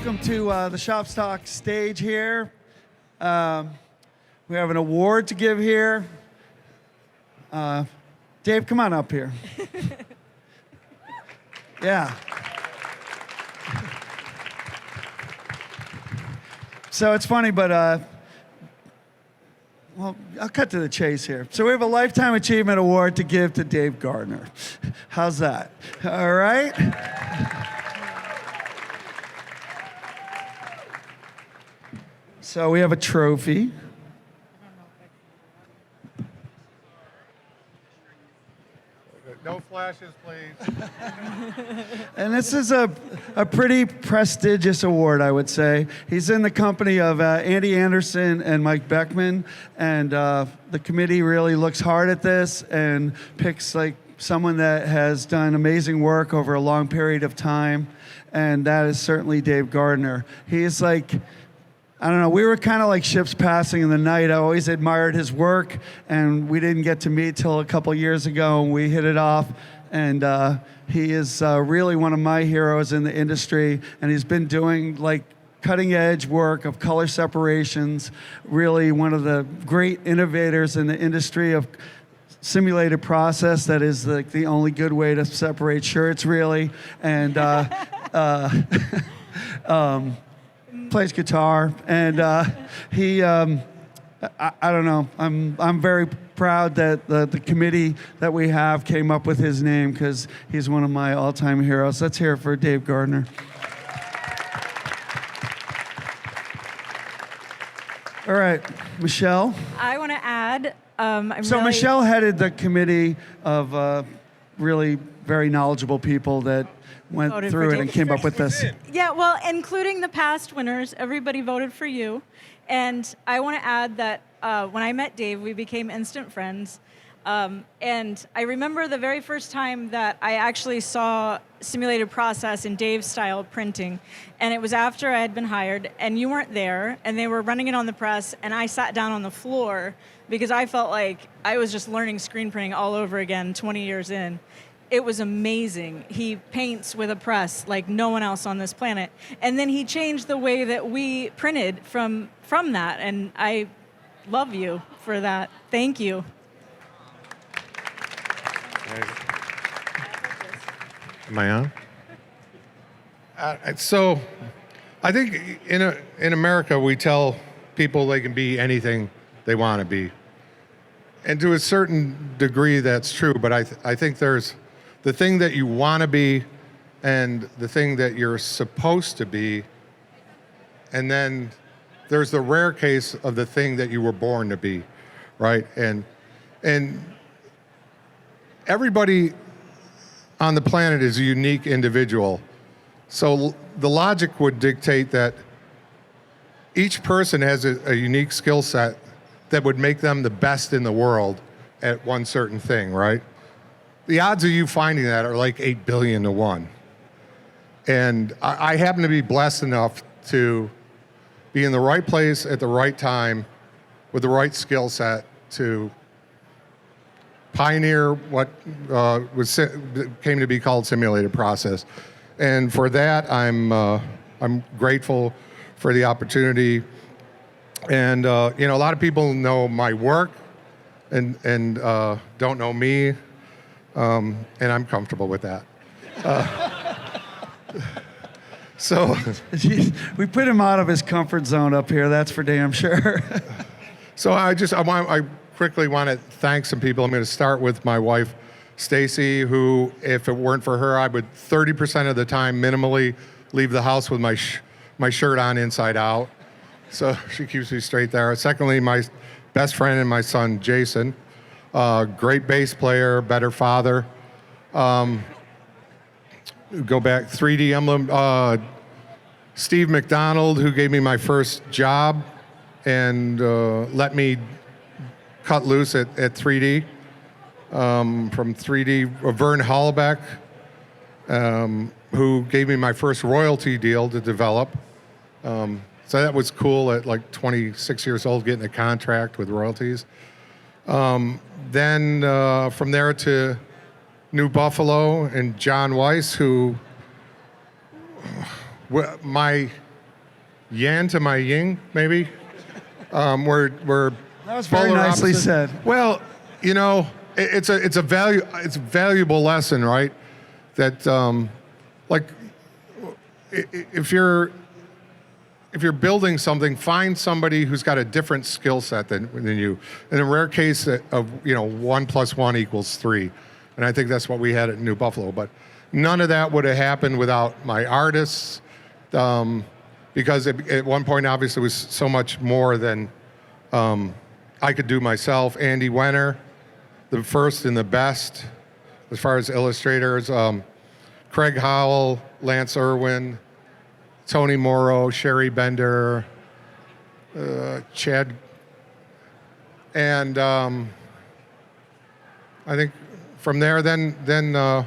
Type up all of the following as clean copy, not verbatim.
welcome to the Shop Stock stage here. We have an award to give here. Dave, come on up here. Yeah. So it's funny, but well, I'll cut to the chase here. So we have a Lifetime Achievement Award to give to Dave Gardner. How's that? All right? So we have a trophy. No flashes, please. And this is a pretty prestigious award, I would say. He's in the company of Andy Anderson and Mike Beckman, and the committee really looks hard at this and picks like someone that has done amazing work over a long period of time, and that is certainly Dave Gardner. He is like, I don't know, we were kind of like ships passing in the night. I always admired his work, and we didn't get to meet till a couple years ago, and we hit it off. And he is really one of my heroes in the industry, and he's been doing like cutting edge work of color separations, really one of the great innovators in the industry of simulated process. That is like the only good way to separate shirts, really. And plays guitar, and he I don't know, I'm very proud that the committee that we have came up with his name, because he's one of my all-time heroes. Let's hear it for Dave Gardner. All right, Michelle. I want to add, Michelle headed the committee of really very knowledgeable people that went through it and came up with this. Yeah, well, including the past winners, everybody voted for you. And I want to add that when I met Dave, we became instant friends. And I remember the very first time that I actually saw simulated process in Dave's style printing. And it was after I had been hired, and you weren't there, and they were running it on the press, and I sat down on the floor because I felt like I was just learning screen printing all over again 20 years in. It was amazing. He paints with a press like no one else on this planet. And then he changed the way that we printed from that. And I love you for that. Thank you. Am I on? So I think in America, we tell people they can be anything they want to be. And to a certain degree, that's true. But I think there's the thing that you want to be and the thing that you're supposed to be. And then there's the rare case of the thing that you were born to be, right? And everybody on the planet is a unique individual. So the logic would dictate that each person has a unique skill set that would make them the best in the world at one certain thing, right? The odds of you finding that are like 8 billion to 1. And I happen to be blessed enough to be in the right place at the right time with the right skill set to pioneer what came to be called simulated process. And for that, I'm grateful for the opportunity. And a lot of people know my work and don't know me. And I'm comfortable with that. So we put him out of his comfort zone up here. That's for damn sure. So I quickly want to thank some people. I'm going to start with my wife, Stacy, who, if it weren't for her, I would 30% of the time minimally leave the house with my shirt on inside out. So she keeps me straight there. Secondly, my best friend and my son, Jason. Great bass player, better father. Go back, 3D Emblem. Steve McDonald, who gave me my first job and let me cut loose at 3D. From 3D, Vern Hollebeck, who gave me my first royalty deal to develop. So that was cool at like 26 years old, getting a contract with royalties. Then from there to New Buffalo and John Weiss, who my yan to my yin, maybe. We're That was very polar nicely opposite. said. Well, you know, it's a valuable lesson, right? That like if you're building something, find somebody who's got a different skill set than you. In a rare case of 1 + 1 = 3, and I think that's what we had at New Buffalo. But none of that would have happened without my artists, because at one point obviously it was so much more than I could do myself. Andy Wenner, the first and the best as far as illustrators. Craig Howell, Lance Irwin, Tony Morrow, Sherry Bender, Chad, and I think from there, then the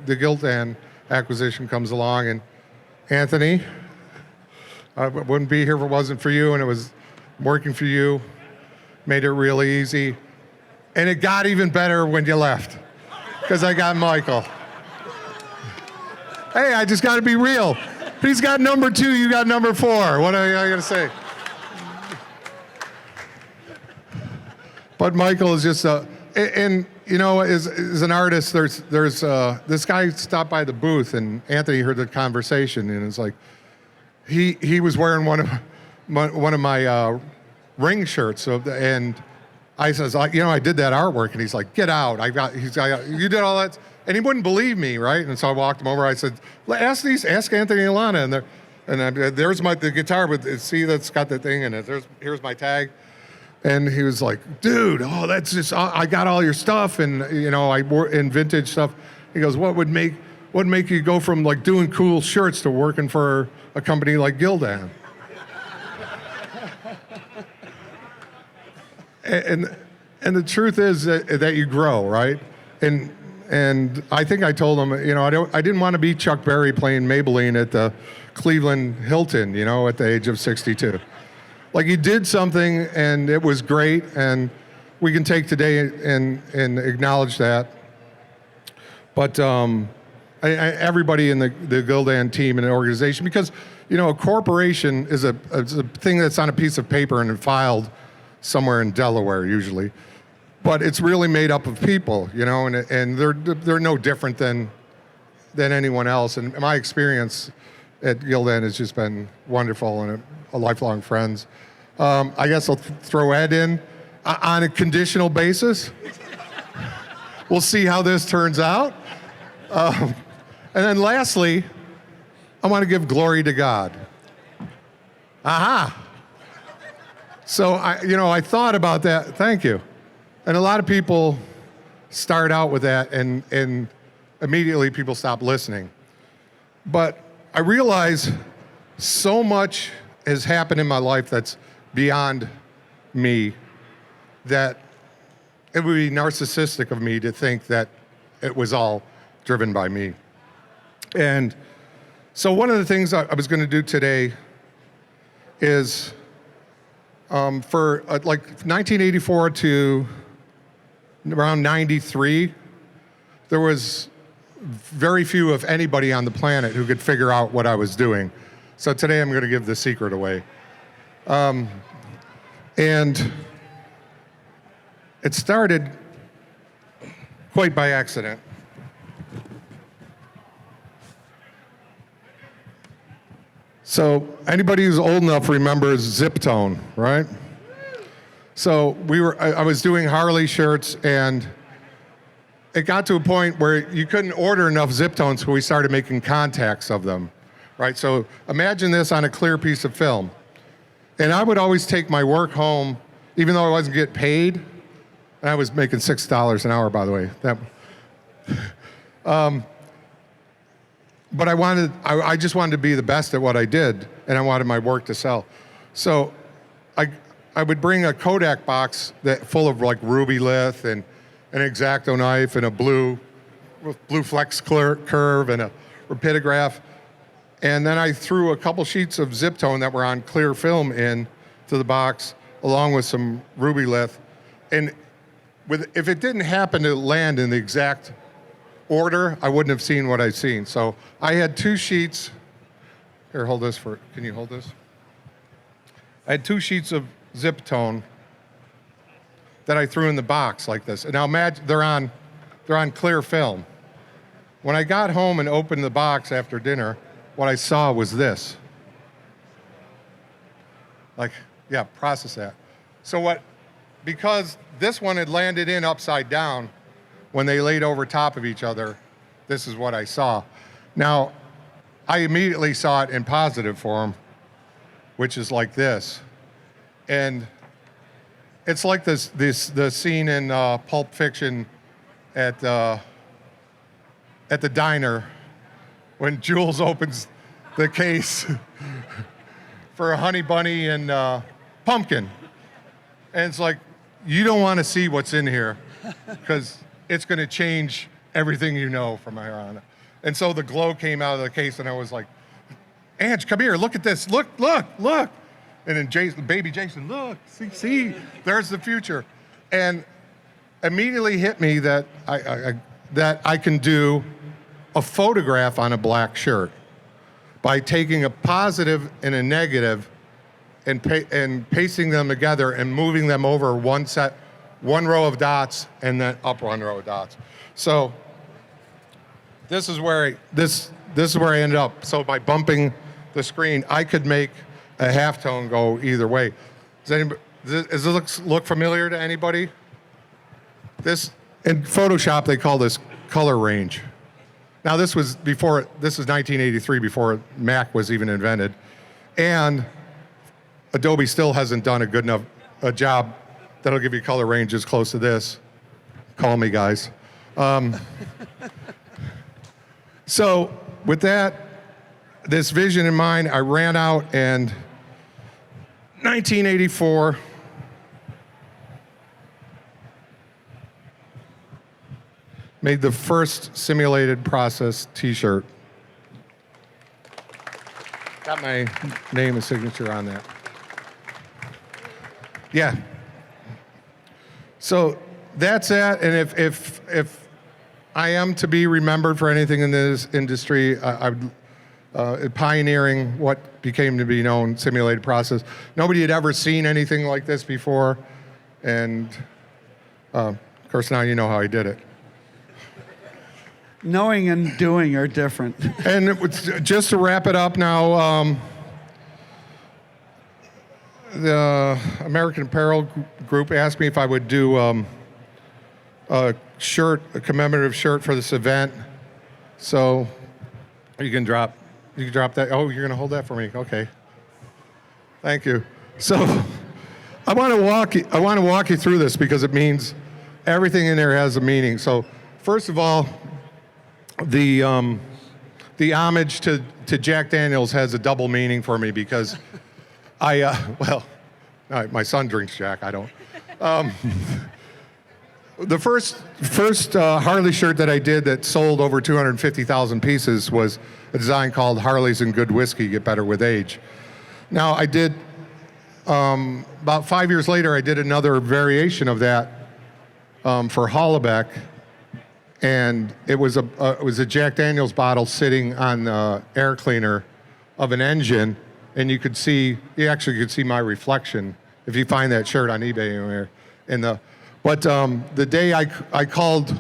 Gildan acquisition comes along, and Anthony, I wouldn't be here if it wasn't for you, and it was working for you, made it really easy, and it got even better when you left, because I got Michael. Hey, I just got to be real. He's got number 2, you got number 4. What I got to say? But Michael is just and as an artist, there's this guy stopped by the booth, and Anthony heard the conversation, and it's like he was wearing one of my ring shirts, and I says, I did that artwork, and he's like, get out! You did all that. And he wouldn't believe me, right? And so I walked him over. I said, ask Anthony and Alana. And there's the guitar, but see, that's got the thing in it. Here's my tag. And he was like, dude, that's just, I got all your stuff, and I wore in vintage stuff. He goes, what would make you go from like doing cool shirts to working for a company like Gildan? and the truth is that you grow, right? And I think I told him, I didn't want to be Chuck Berry playing Maybelline at the Cleveland Hilton, at the age of 62. Like, he did something, and it was great, and we can take today and acknowledge that. But everybody in the Gildan team and the organization, because a corporation is a thing that's on a piece of paper and filed somewhere in Delaware usually. But it's really made up of people, and they're no different than anyone else. And my experience at Gildan has just been wonderful, and a lifelong friends. I guess I'll throw Ed in on a conditional basis. We'll see how this turns out. And then lastly, I want to give glory to God. Aha! So I thought about that. Thank you. And a lot of people start out with that, and immediately people stop listening. But I realize so much has happened in my life that's beyond me, that it would be narcissistic of me to think that it was all driven by me. And so one of the things I was going to do today is for like 1984 to around 93, there was very few, if anybody, on the planet who could figure out what I was doing. So today I'm going to give the secret away. And it started quite by accident. So anybody who's old enough remembers Zip Tone, right? So I was doing Harley shirts, and it got to a point where you couldn't order enough Zip Tones, so we started making contacts of them, right? So imagine this on a clear piece of film. And I would always take my work home, even though I wasn't getting paid. And I was making $6 an hour, by the way. But I just wanted to be the best at what I did, and I wanted my work to sell. So I would bring a Kodak box full of like ruby lith and an X-Acto knife and a blue flex curve and a rapidograph. And then I threw a couple sheets of Zip Tone that were on clear film into the box, along with some ruby lith. And if it didn't happen to land in the exact order, I wouldn't have seen what I'd seen. So I had 2 sheets. Here, hold this can you hold this? I had 2 sheets of zip tone that I threw in the box like this. And now imagine they're on clear film. When I got home and opened the box after dinner, what I saw was this. Like, yeah, process that. So because this one had landed in upside down when they laid over top of each other, this is what I saw. Now, I immediately saw it in positive form, which is like this. And it's like the scene in Pulp Fiction at the diner when Jules opens the case for a honey bunny and pumpkin. And it's like, you don't want to see what's in here because it's going to change everything you know from here on out. And so the glow came out of the case and I was like, Ange, come here, look at this, look. And then baby Jason, look, see, there's the future. And immediately hit me that I can do a photograph on a black shirt by taking a positive and a negative and pasting them together and moving them over one row of dots and then up one row of dots. So this is where I ended up. So by bumping the screen, I could make a halftone go either way. Does it look familiar to anybody? This in Photoshop they call this color range. Now this is 1983, before Mac was even invented, and Adobe still hasn't done a good enough job that'll give you color ranges close to this. Call me, guys. So with this vision in mind, I ran out and 1984, made the first simulated process t-shirt. Got my name and signature on that. Yeah. So that's that, and if I am to be remembered for anything in this industry, I'm pioneering what became to be known simulated process. Nobody had ever seen anything like this before, and of course now you know how I did it. Knowing and doing are different. And just to wrap it up now, the American Apparel Group asked me if I would do a commemorative shirt for this event. So you can drop that. Oh, you're gonna hold that for me? Okay. Thank you. So I want to walk you through this because it means everything in there has a meaning. So first of all, the homage to Jack Daniels has a double meaning for me because my son drinks Jack, I don't. The first Harley shirt that I did that sold over 250,000 pieces was a design called Harleys and Good Whiskey Get Better with Age. Now I did, about 5 years later, I did another variation of that for Hollebeck, and it was a Jack Daniels bottle sitting on the air cleaner of an engine, and you actually could see my reflection if you find that shirt on eBay anywhere. But the day I called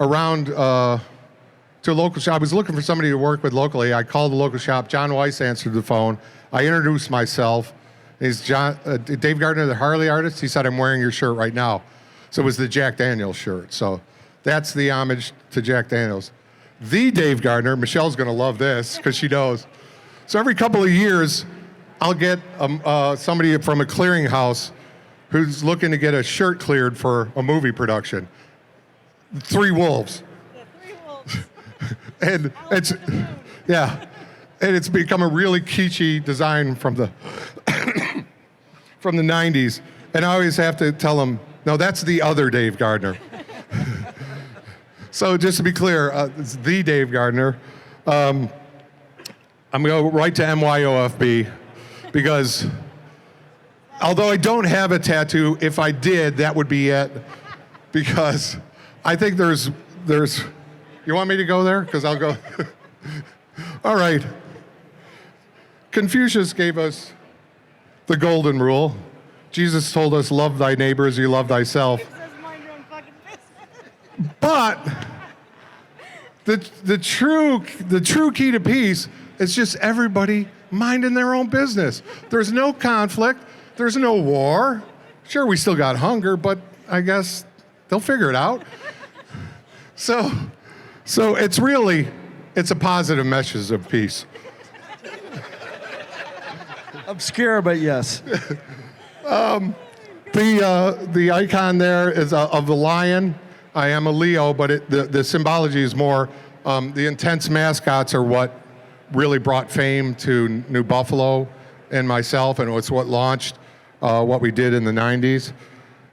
around to a local shop, I was looking for somebody to work with locally. I called the local shop. John Weiss answered the phone. I introduced myself. He's Dave Gardner, the Harley artist. He said, "I'm wearing your shirt right now." So it was the Jack Daniels shirt. So that's the homage to Jack Daniels. The Dave Gardner, Michelle's gonna love this because she knows. So every couple of years, I'll get somebody from a clearinghouse who's looking to get a shirt cleared for a movie production. Three Wolves. The 3 Wolves. And it's become a really kitschy design from the from the 90s. And I always have to tell them, no, that's the other Dave Gardner. So just to be clear, it's the Dave Gardner. I'm going to go right to MYOFB because although I don't have a tattoo, if I did, that would be it. Because I think there's, you want me to go there? Because I'll go. All right. Confucius gave us the golden rule. Jesus told us, love thy neighbor as you love thyself. It says mind your own fucking business. But the true key to peace is just everybody minding their own business. There's no conflict. There's no war. Sure, we still got hunger, but I guess they'll figure it out. So it's a positive message of peace. Obscure, but yes. The icon there is of the lion. I am a Leo, but the symbology is more, the intense mascots are what really brought fame to New Buffalo and myself, and it's what launched what we did in the 90s.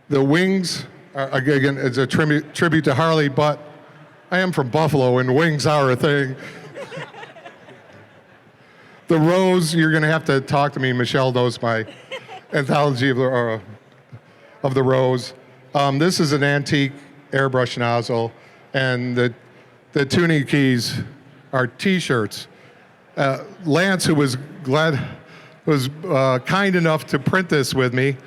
The wings, again, it's a tribute to Harley, but I am from Buffalo, and wings are a thing. The rose, you're going to have to talk to me. Michelle knows my anthology of the rose. This is an antique airbrush nozzle, and the tuning keys are T-shirts. Lance, who was kind enough to print this with me.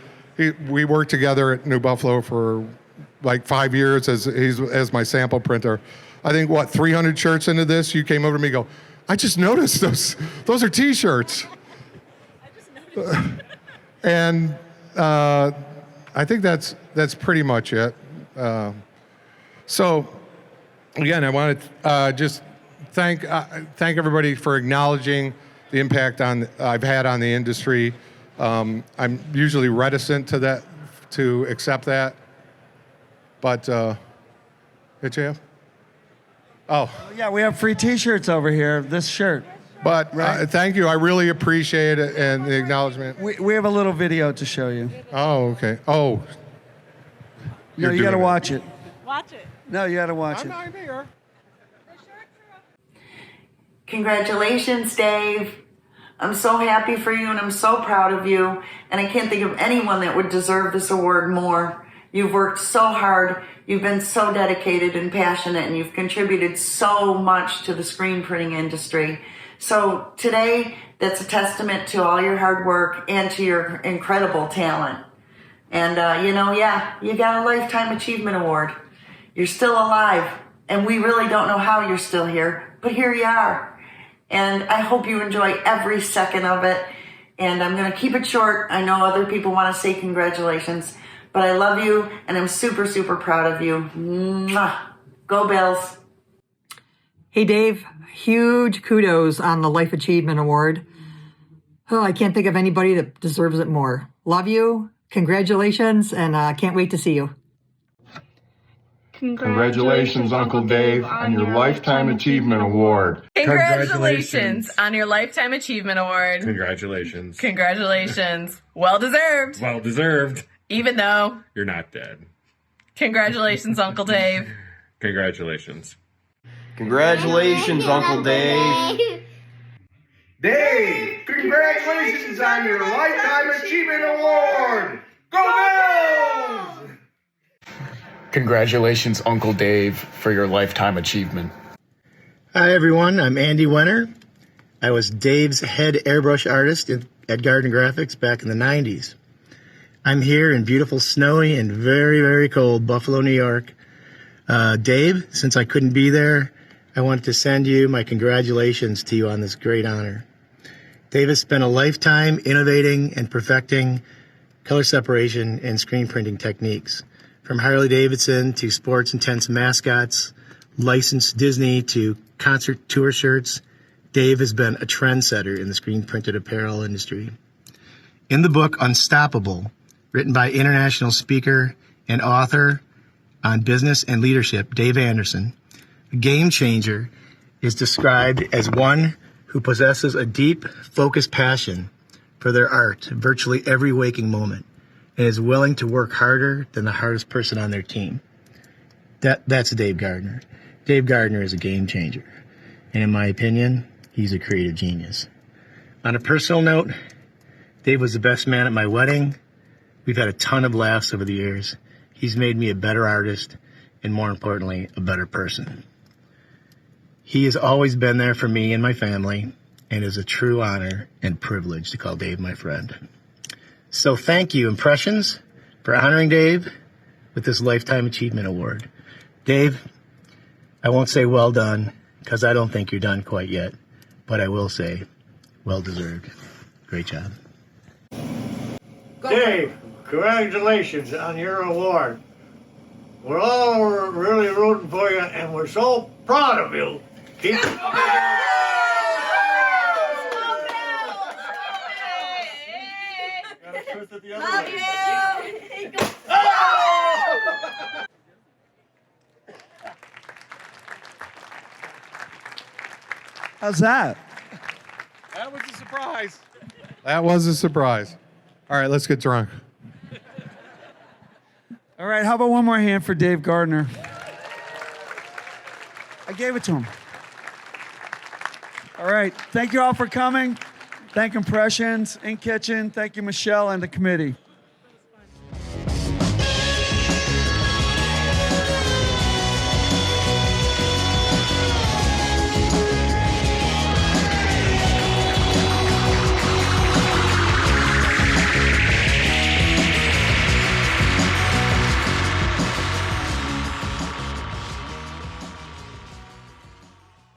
We worked together at New Buffalo for like 5 years as my sample printer. I think 300 shirts into this, you came over to me and go, I just noticed those are T-shirts. And I think that's pretty much it. So again, I want to just thank everybody for acknowledging the impact I've had on the industry. I'm usually reticent to accept that, but did you? Oh. Yeah, we have free T-shirts over here. This shirt. But Right. thank you. I really appreciate it and the acknowledgement. We have a little video to show you. Oh, okay. Oh. No, you got to watch it. Watch it. No, you got to watch it. I'm here. Congratulations, Dave. I'm so happy for you and I'm so proud of you. And I can't think of anyone that would deserve this award more. You've worked so hard. You've been so dedicated and passionate, and you've contributed so much to the screen printing industry. So today, that's a testament to all your hard work and to your incredible talent. And, you got a Lifetime Achievement Award. You're still alive, and we really don't know how you're still here, but here you are. And I hope you enjoy every second of it. And I'm going to keep it short. I know other people want to say congratulations, but I love you, and I'm super, super proud of you. Mwah. Go Bills. Hey, Dave, huge kudos on the Life Achievement Award. Oh, I can't think of anybody that deserves it more. Love you. Congratulations, and can't wait to see you. Congratulations, Uncle Dave, on your Lifetime Achievement Award. Congratulations on your Lifetime Achievement Award. Congratulations. Congratulations. Well deserved. Well deserved. Even though You're not dead. Congratulations, Uncle Dave. Congratulations. Congratulations, Uncle Dave. Dave, congratulations on your Lifetime Achievement Award! Go Bills! Congratulations, Uncle Dave, for your Lifetime Achievement. Hi, everyone. I'm Andy Wenner. I was Dave's head airbrush artist at Gardner Graphics back in the 90s. I'm here in beautiful, snowy, and very, very cold Buffalo, New York. Dave, since I couldn't be there, I wanted to send you my congratulations to you on this great honor. Dave has spent a lifetime innovating and perfecting color separation and screen printing techniques. From Harley-Davidson to sports intense mascots, licensed Disney to concert tour shirts, Dave has been a trendsetter in the screen printed apparel industry. In the book Unstoppable, written by international speaker and author on business and leadership, Dave Anderson, a game changer is described as one who possesses a deep, focused passion for their art virtually every waking moment and is willing to work harder than the hardest person on their team. That's Dave Gardner. Dave Gardner is a game changer. And in my opinion, he's a creative genius. On a personal note, Dave was the best man at my wedding. We've had a ton of laughs over the years. He's made me a better artist and, more importantly, a better person. He has always been there for me and my family, and it is a true honor and privilege to call Dave my friend. So thank you, Impressions, for honoring Dave with this Lifetime Achievement Award. Dave, I won't say well done, because I don't think you're done quite yet, but I will say well deserved. Great job. Dave, congratulations on your award. We're all really rooting for you, and we're so proud of you. Keep Love you. How's that? That was a surprise. That was a surprise. All right, let's get drunk. All right, how about one more hand for Dave Gardner? I gave it to him. All right, thank you all for coming. Thank Impressions in Kitchen. Thank you, Michelle, and the committee.